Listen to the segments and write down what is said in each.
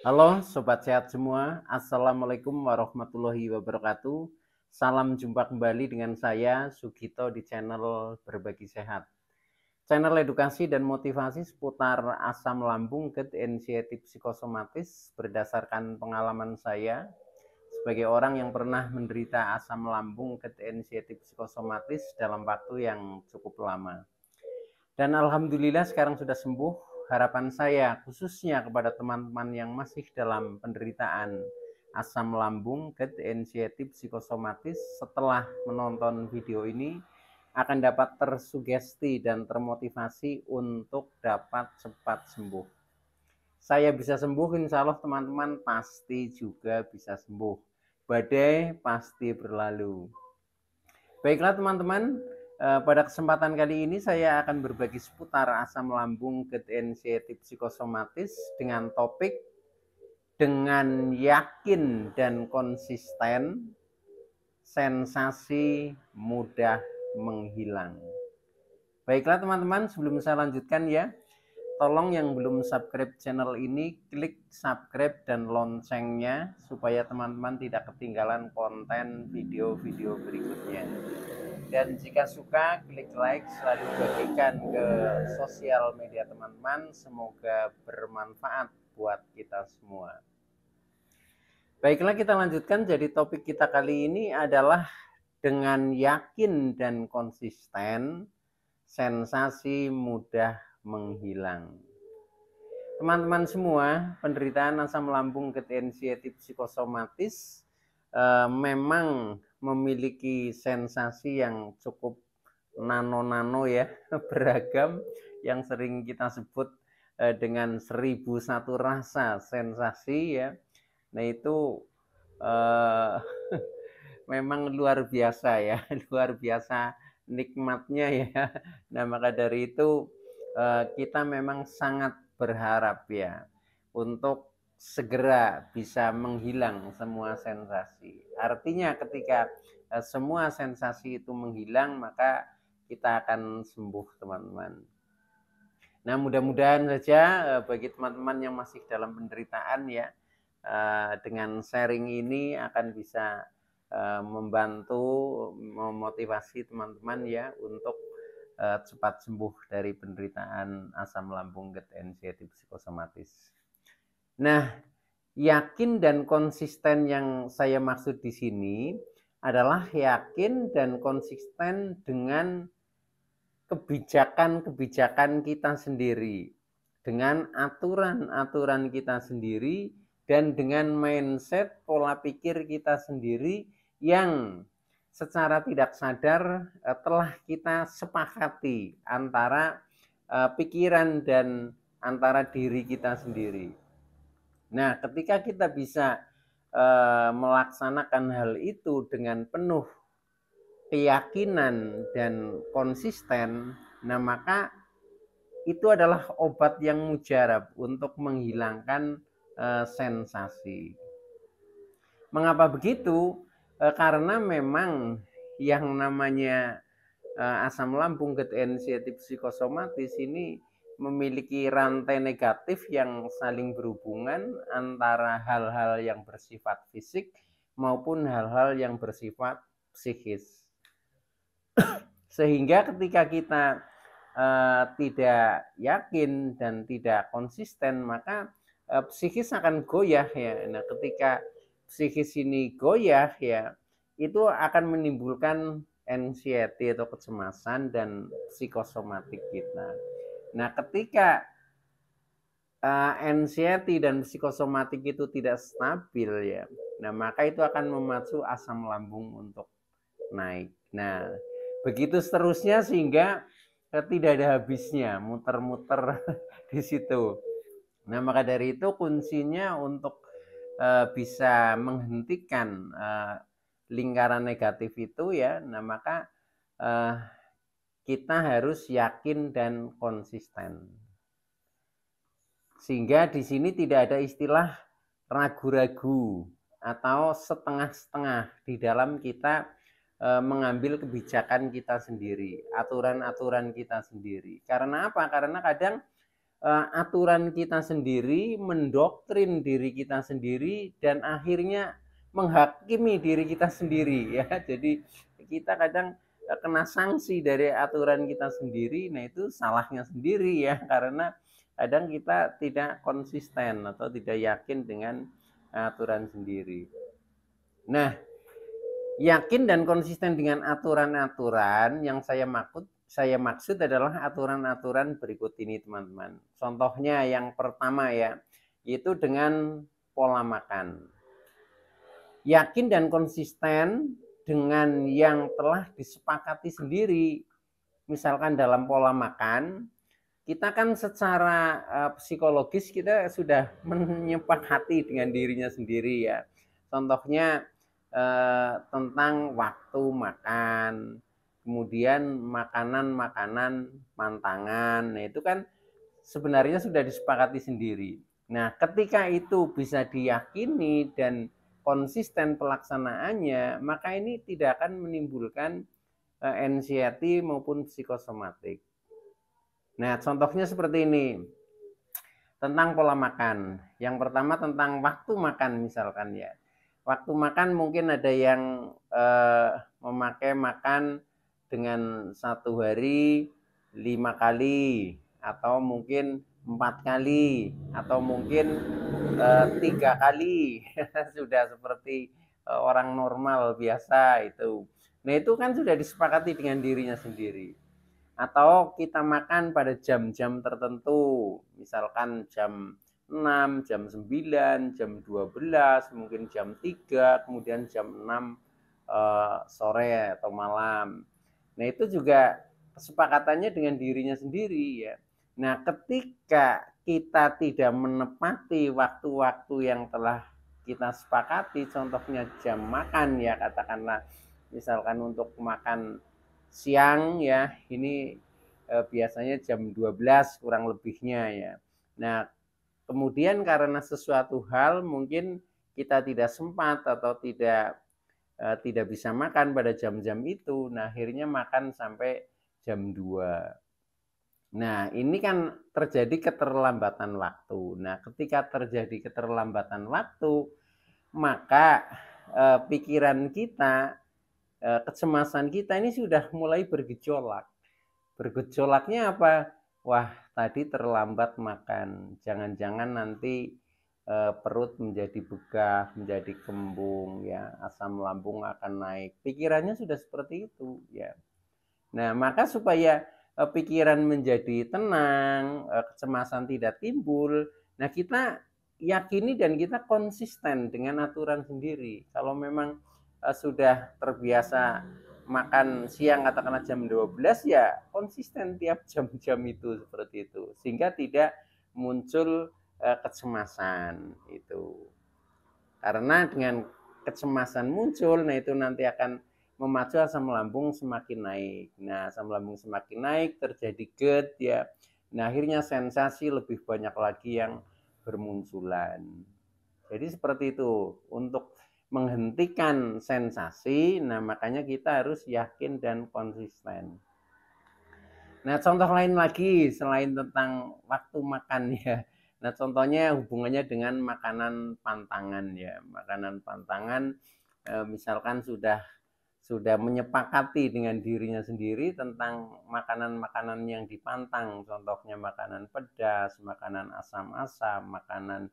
Halo Sobat Sehat semua, Assalamualaikum warahmatullahi wabarakatuh. Salam jumpa kembali dengan saya Sugito di channel Berbagi Sehat. Channel edukasi dan motivasi seputar asam lambung, GERD, anxiety psikosomatis berdasarkan pengalaman saya sebagai orang yang pernah menderita asam lambung, GERD, anxiety psikosomatis dalam waktu yang cukup lama. Dan alhamdulillah sekarang sudah sembuh. Harapan saya khususnya kepada teman-teman yang masih dalam penderitaan asam lambung, GERD, anxiety psikosomatis setelah menonton video ini akan dapat tersugesti dan termotivasi untuk dapat cepat sembuh. Saya bisa sembuh, insya Allah teman-teman pasti juga bisa sembuh. Badai pasti berlalu. Baiklah teman-teman, pada kesempatan kali ini saya akan berbagi seputar asam lambung, GERD, anxiety psikosomatis dengan topik dengan yakin dan konsisten sensasi mudah menghilang. Baiklah teman-teman, sebelum saya lanjutkan ya, tolong yang belum subscribe channel ini klik subscribe dan loncengnya supaya teman-teman tidak ketinggalan konten video-video berikutnya. Dan jika suka, klik like, selalu bagikan ke sosial media teman-teman. Semoga bermanfaat buat kita semua. Baiklah, kita lanjutkan. Jadi topik kita kali ini adalah dengan yakin dan konsisten, sensasi mudah menghilang. Teman-teman semua, penderitaan asam lambung, GERD, anxiety psikosomatis memang memiliki sensasi yang cukup nano-nano ya, beragam, yang sering kita sebut dengan 1001 rasa sensasi ya. Nah itu eh, memang luar biasa ya, luar biasa nikmatnya ya. Nah maka dari itu kita memang sangat berharap ya untuk segera bisa menghilang semua sensasi. Artinya ketika semua sensasi itu menghilang, maka kita akan sembuh teman-teman. Nah mudah-mudahan saja bagi teman-teman yang masih dalam penderitaan ya, dengan sharing ini akan bisa membantu memotivasi teman-teman ya untuk cepat sembuh dari penderitaan asam lambung, GERD, anxiety psikosomatis. Nah, yakin dan konsisten yang saya maksud di sini adalah yakin dan konsisten dengan kebijakan-kebijakan kita sendiri, dengan aturan-aturan kita sendiri, dan dengan mindset pola pikir kita sendiri yang secara tidak sadar telah kita sepakati antara pikiran dan antara diri kita sendiri. Nah, ketika kita bisa melaksanakan hal itu dengan penuh keyakinan dan konsisten, nah maka itu adalah obat yang mujarab untuk menghilangkan sensasi. Mengapa begitu? Karena memang yang namanya asam lambung, GERD, anxiety psikosomatis ini memiliki rantai negatif yang saling berhubungan antara hal-hal yang bersifat fisik maupun hal-hal yang bersifat psikis. Sehingga ketika kita tidak yakin dan tidak konsisten, maka psikis akan goyah ya. Nah, ketika psikis ini goyah ya, itu akan menimbulkan anxiety atau kecemasan dan psikosomatik kita. Nah, ketika anxiety dan psikosomatik itu tidak stabil ya, nah maka itu akan memacu asam lambung untuk naik. Nah, begitu seterusnya sehingga tidak ada habisnya, muter-muter di situ. Nah, maka dari itu kuncinya untuk bisa menghentikan lingkaran negatif itu ya, nah maka kita harus yakin dan konsisten. Sehingga di sini tidak ada istilah ragu-ragu atau setengah-setengah di dalam kita mengambil kebijakan kita sendiri, aturan-aturan kita sendiri. Karena apa? Karena kadang aturan kita sendiri, mendoktrin diri kita sendiri, dan akhirnya menghakimi diri kita sendiri ya. Jadi kita kadang kena sanksi dari aturan kita sendiri. Nah itu salahnya sendiri ya, karena kadang kita tidak konsisten atau tidak yakin dengan aturan sendiri. Nah, yakin dan konsisten dengan aturan-aturan yang saya maksud adalah aturan-aturan berikut ini, teman-teman. Contohnya yang pertama ya, yaitu dengan pola makan. Yakin dan konsisten dengan yang telah disepakati sendiri. Misalkan dalam pola makan, kita kan secara psikologis kita sudah menyepakati dengan dirinya sendiri ya. Contohnya tentang waktu makan, kemudian makanan-makanan pantangan. Nah, itu kan sebenarnya sudah disepakati sendiri. Nah, ketika itu bisa diyakini dan konsisten pelaksanaannya, maka ini tidak akan menimbulkan anxiety maupun psikosomatik. Nah, contohnya seperti ini. Tentang pola makan. Yang pertama tentang waktu makan misalkan ya. Waktu makan mungkin ada yang memakai makan dengan satu hari 5 kali, atau mungkin 4 kali, atau mungkin 3 kali. Sudah seperti orang normal biasa itu. Nah itu kan sudah disepakati dengan dirinya sendiri. Atau kita makan pada jam-jam tertentu, misalkan jam 6, jam 9, jam 12, mungkin jam 3, kemudian jam 6 sore atau malam. Nah itu juga kesepakatannya dengan dirinya sendiri ya. Nah ketika kita tidak menepati waktu-waktu yang telah kita sepakati, contohnya jam makan ya, katakanlah misalkan untuk makan siang ya, ini biasanya jam 12 kurang lebihnya ya. Nah, kemudian karena sesuatu hal mungkin kita tidak sempat atau tidak bisa makan pada jam-jam itu, nah akhirnya makan sampai jam 2. Nah, ini kan terjadi keterlambatan waktu. Nah, ketika terjadi keterlambatan waktu, maka pikiran kita, kecemasan kita ini sudah mulai bergejolak. Bergejolaknya apa? Wah, tadi terlambat makan. Jangan-jangan nanti perut menjadi begah, menjadi kembung, ya, asam lambung akan naik. Pikirannya sudah seperti itu, ya. Nah, maka supaya pikiran menjadi tenang, kecemasan tidak timbul. Nah, kita yakini dan kita konsisten dengan aturan sendiri. Kalau memang sudah terbiasa makan siang katakanlah jam 12 ya konsisten tiap jam-jam itu seperti itu sehingga tidak muncul kecemasan itu. Karena dengan kecemasan muncul, nah itu nanti akan memacu asam lambung semakin naik. Nah, asam lambung semakin naik, terjadi GERD ya. Nah, akhirnya sensasi lebih banyak lagi yang bermunculan. Jadi seperti itu. Untuk menghentikan sensasi, nah makanya kita harus yakin dan konsisten. Nah, contoh lain lagi selain tentang waktu makan ya. Nah, contohnya hubungannya dengan makanan pantangan ya. Makanan pantangan misalkan sudah menyepakati dengan dirinya sendiri tentang makanan-makanan yang dipantang. Contohnya makanan pedas, makanan asam-asam, makanan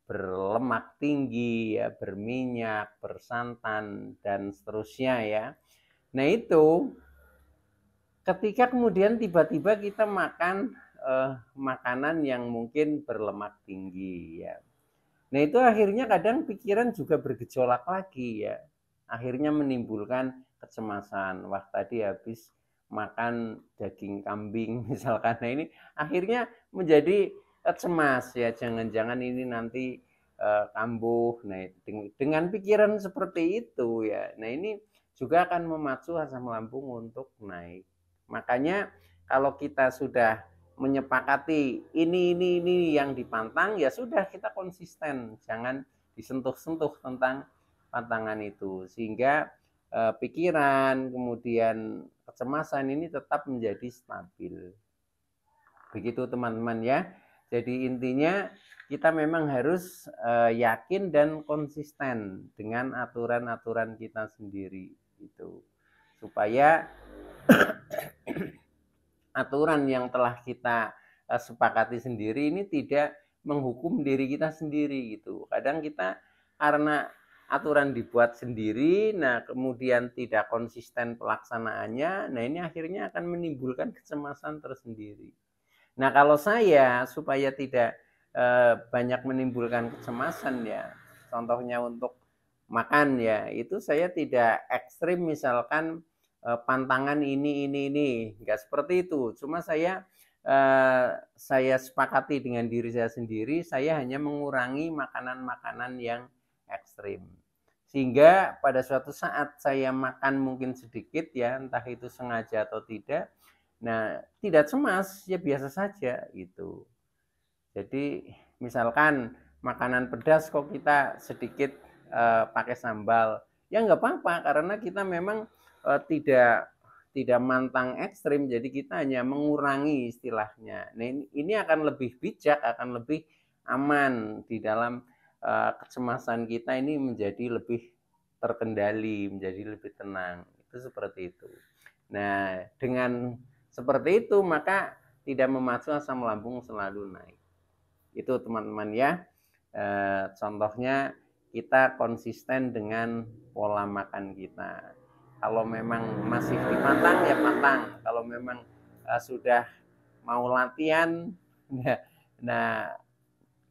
berlemak tinggi ya, berminyak, bersantan dan seterusnya ya. Nah, itu ketika kemudian tiba-tiba kita makan makanan yang mungkin berlemak tinggi ya. Nah, itu akhirnya kadang pikiran juga bergejolak lagi ya. Akhirnya menimbulkan kecemasan. Wah, tadi habis makan daging kambing misalkan. Nah, ini akhirnya menjadi cemas ya, jangan-jangan ini nanti kambuh. Nah, dengan pikiran seperti itu ya. Nah, ini juga akan memacu asam lambung untuk naik. Makanya kalau kita sudah menyepakati ini yang dipantang, ya sudah kita konsisten, jangan disentuh-sentuh tentang pantangan itu, sehingga pikiran kemudian kecemasan ini tetap menjadi stabil. Begitu teman-teman ya. Jadi intinya kita memang harus yakin dan konsisten dengan aturan-aturan kita sendiri itu, supaya aturan yang telah kita sepakati sendiri ini tidak menghukum diri kita sendiri gitu. Kadang kita karena aturan dibuat sendiri, nah kemudian tidak konsisten pelaksanaannya, nah ini akhirnya akan menimbulkan kecemasan tersendiri. Nah kalau saya supaya tidak banyak menimbulkan kecemasan ya, contohnya untuk makan ya, itu saya tidak ekstrim misalkan pantangan ini, nggak seperti itu. Cuma saya sepakati dengan diri saya sendiri, saya hanya mengurangi makanan-makanan yang ekstrim. Sehingga pada suatu saat saya makan mungkin sedikit ya, entah itu sengaja atau tidak, nah tidak cemas, ya biasa saja gitu. Jadi misalkan makanan pedas kok kita sedikit pakai sambal, ya nggak apa-apa karena kita memang tidak mantang ekstrim, jadi kita hanya mengurangi istilahnya. Nah ini akan lebih bijak, akan lebih aman di dalam kecemasan kita ini menjadi lebih terkendali, menjadi lebih tenang. Itu seperti itu. Nah dengan seperti itu maka tidak memacu asam lambung selalu naik. Itu teman-teman ya, contohnya kita konsisten dengan pola makan kita. Kalau memang masih dipantang ya pantang, kalau memang sudah mau latihan nah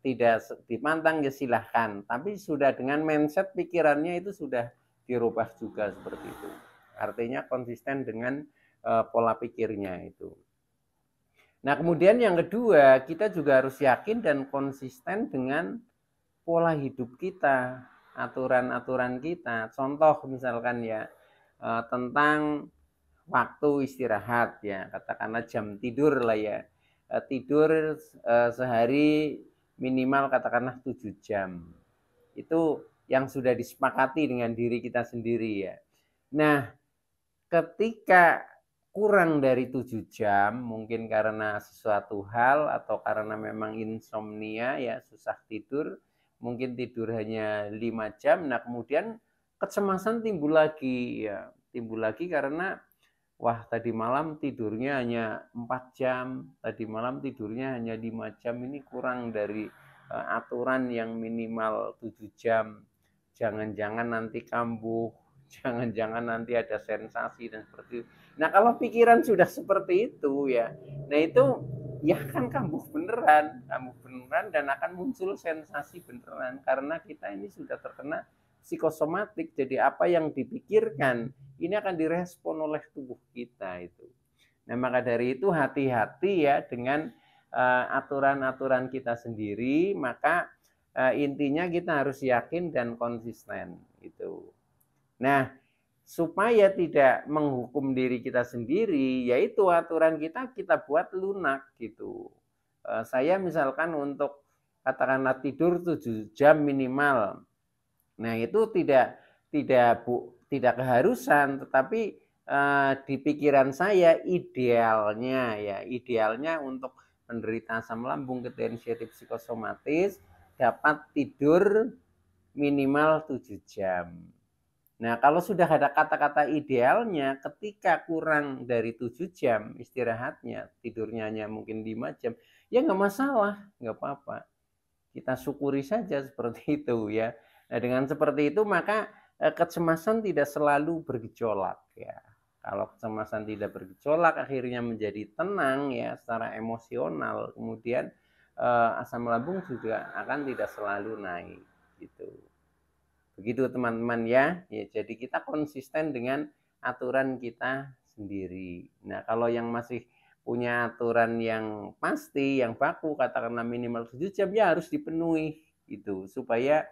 tidak dipantang ya silahkan, tapi sudah dengan mindset pikirannya itu sudah dirubah juga seperti itu. Artinya konsisten dengan pola pikirnya itu. Nah kemudian yang kedua, kita juga harus yakin dan konsisten dengan pola hidup kita, aturan-aturan kita. Contoh misalkan ya tentang waktu istirahat ya, katakanlah jam tidur lah ya. Tidur sehari minimal katakanlah 7 jam. Itu yang sudah disepakati dengan diri kita sendiri ya. Nah ketika kurang dari 7 jam, mungkin karena sesuatu hal atau karena memang insomnia ya, susah tidur, mungkin tidur hanya 5 jam, nah kemudian kecemasan timbul lagi ya, timbul lagi karena wah tadi malam tidurnya hanya 4 jam, tadi malam tidurnya hanya 5 jam, ini kurang dari aturan yang minimal 7 jam, jangan-jangan nanti kambuh, jangan-jangan nanti ada sensasi dan seperti itu. Nah kalau pikiran sudah seperti itu ya, nah itu ya kan kambuh beneran dan akan muncul sensasi beneran karena kita ini sudah terkena psikosomatik. Jadi apa yang dipikirkan ini akan direspon oleh tubuh kita itu. Nah maka dari itu hati-hati ya dengan aturan-aturan kita sendiri, maka intinya kita harus yakin dan konsisten itu. Nah, supaya tidak menghukum diri kita sendiri, yaitu aturan kita buat lunak gitu. Saya misalkan untuk katakanlah tidur 7 jam minimal. Nah, itu tidak keharusan, tetapi di pikiran saya idealnya untuk penderita asam lambung ketensiatif psikosomatis dapat tidur minimal 7 jam. Nah kalau sudah ada kata-kata idealnya, ketika kurang dari 7 jam istirahatnya, tidurnya hanya mungkin 5 jam, ya nggak masalah, nggak apa-apa. Kita syukuri saja seperti itu ya. Nah dengan seperti itu maka kecemasan tidak selalu bergejolak ya. Kalau kecemasan tidak bergejolak akhirnya menjadi tenang ya secara emosional, kemudian asam lambung juga akan tidak selalu naik gitu. Begitu teman-teman ya. Jadi kita konsisten dengan aturan kita sendiri. Nah kalau yang masih punya aturan yang pasti, yang baku, katakanlah minimal 7 jam ya harus dipenuhi gitu supaya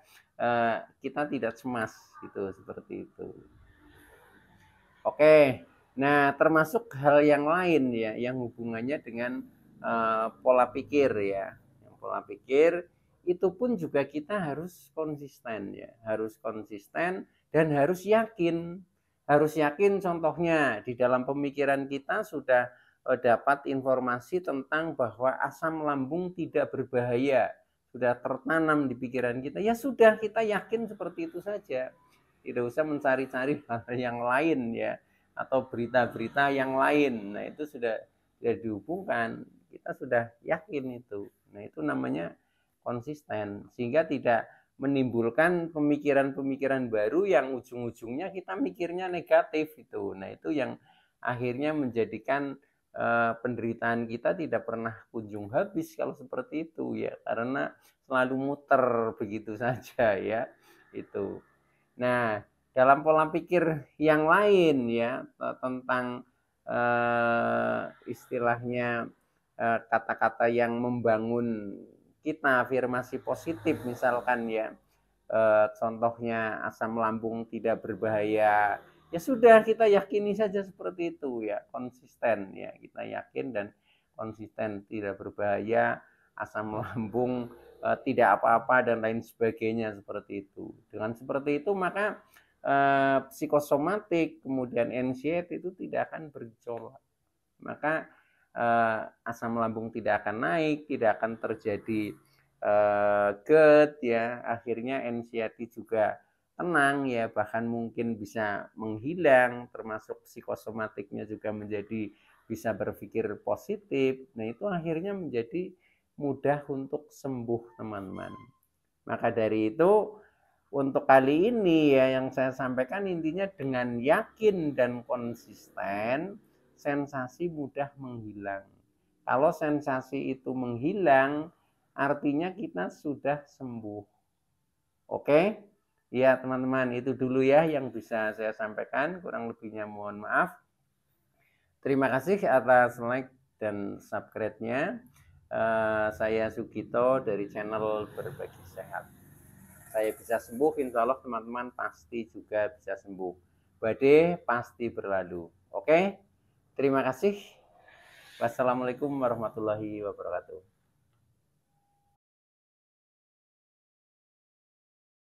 kita tidak cemas gitu, seperti itu. Oke, nah termasuk hal yang lain ya yang hubungannya dengan pola pikir ya. Pola pikir itu pun juga kita harus konsisten ya, harus konsisten dan harus yakin contohnya di dalam pemikiran kita sudah dapat informasi tentang bahwa asam lambung tidak berbahaya, sudah tertanam di pikiran kita, ya sudah, kita yakin seperti itu saja. Tidak usah mencari-cari hal yang lain ya, atau berita-berita yang lain. Nah, itu sudah dihubungkan, kita sudah yakin itu. Nah, itu namanya konsisten, sehingga tidak menimbulkan pemikiran-pemikiran baru yang ujung-ujungnya kita mikirnya negatif itu. Nah, itu yang akhirnya menjadikan penderitaan kita tidak pernah kunjung habis kalau seperti itu ya, karena selalu muter begitu saja ya itu. Nah, dalam pola pikir yang lain ya tentang istilahnya kata-kata yang membangun kita, afirmasi positif misalkan ya, contohnya asam lambung tidak berbahaya, ya sudah, kita yakini saja seperti itu ya, konsisten ya, kita yakin dan konsisten, tidak berbahaya, asam lambung tidak apa-apa dan lain sebagainya seperti itu. Dengan seperti itu maka psikosomatik kemudian anxiety itu tidak akan bergejolak, maka asam lambung tidak akan naik, tidak akan terjadi GERD ya, akhirnya anxiety juga tenang ya, bahkan mungkin bisa menghilang, termasuk psikosomatiknya juga menjadi bisa berpikir positif. Nah, itu akhirnya menjadi mudah untuk sembuh, teman-teman. Maka dari itu, untuk kali ini ya yang saya sampaikan intinya, dengan yakin dan konsisten, sensasi mudah menghilang. Kalau sensasi itu menghilang, artinya kita sudah sembuh. Oke? Ya, teman-teman, itu dulu ya yang bisa saya sampaikan, kurang lebihnya mohon maaf. Terima kasih atas like dan subscribe-nya. Saya Sugito dari channel Berbagi Sehat. Saya bisa sembuh, insya Allah teman-teman pasti juga bisa sembuh. Badai pasti berlalu. Oke? Terima kasih. Wassalamualaikum warahmatullahi wabarakatuh.